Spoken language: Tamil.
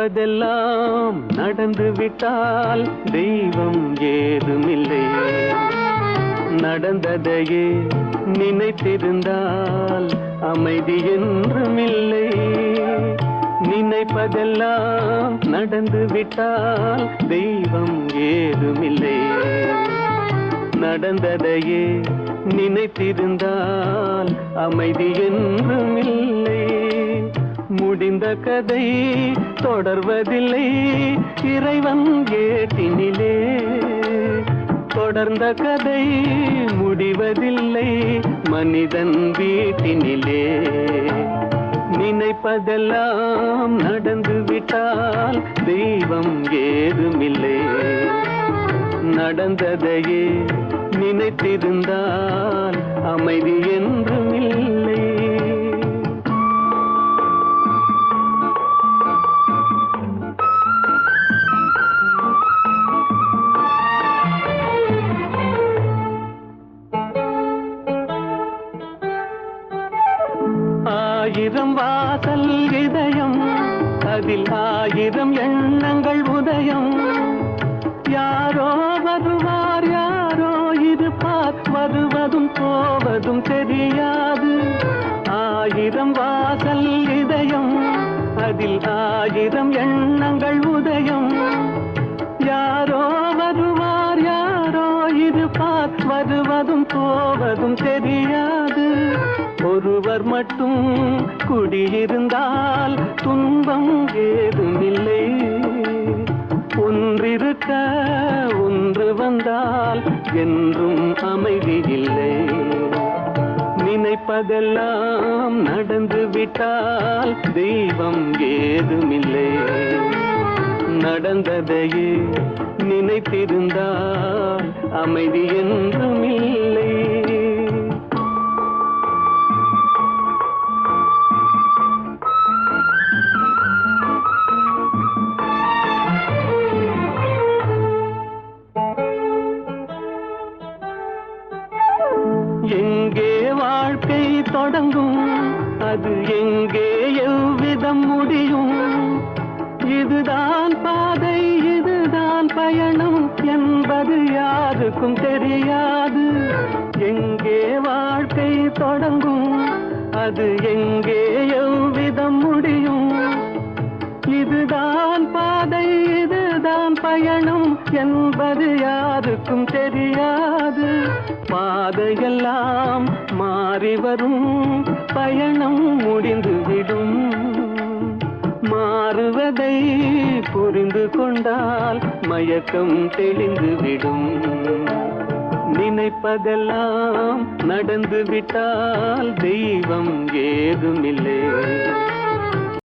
நினைப்பதெல்லாம் நடந்து விட்டால் தெய்வம் ஏதுமில்லை. நடந்ததையே நினைத்திருந்தால் அமைதி என்றுமில்லை. நினைப்பதெல்லாம் நடந்து விட்டால் தெய்வம் ஏதுமில்லை. நடந்ததையே நினைத்திருந்தால் அமைதி என்றுமில்லை. முடிந்த கதை தொடர்வதில்லை இறைவன் ஏட்டினிலே. தொடர்ந்த கதை முடிவதில்லை மனிதன் வீட்டினிலே. நினைப்பதெல்லாம் நடந்து விட்டால் தெய்வம் ஏதுமில்லை. நடந்ததையே நினைத்திருந்தால் அமைதி என்றுமில்லை. ஆயிரம் வாசல் இதயம், அதில் ஆயிரம் எண்ணங்கள் உதயம். யாரோ வருவார் யாரோ இருப்பார், வருவதும் போவதும் தெரியாது. ஆயிரம் வாசல் இதயம், அதில் ஆயிரம் எண்ணங்கள் உதயம். யாரோ வருவார் யாரோ இருப்பார், வருவதும் போவதும் தெரியாது. ஒருவர் மட்டும் குடியிருந்தால் துன்பம் ஏதுமில்லை. ஒன்றிருக்க ஒன்று வந்தால் என்றும் அமைதி இல்லை. நினைப்பதெல்லாம் நடந்து விட்டால் தெய்வம் ஏதுமில்லை. நடந்ததையே நினைத்திருந்தால் அமைதி என்றுமில்லை. எங்கே வாழ்க்கை தொடங்கும், அது எங்கே எவ்விதம் முடியும்? இதுதான் பாதை இதுதான் பயணம் என்பது யாருக்கும் தெரியாது. எங்கே வாழ்க்கை தொடங்கும், அது எங்கே எவ்விதம் முடியும்? இதுதான் பாதை இதுதான் பயணம் என்பது யாருக்கும் தெரியாது. பாதையெல்லாம் மாறி வரும், பயணம் முடிந்துவிடும். மாறுவதை புரிந்து கொண்டால் மயக்கம் தெளிந்துவிடும். நினைப்பதெல்லாம் நடந்து விட்டால் தெய்வம் ஏதுமில்லை.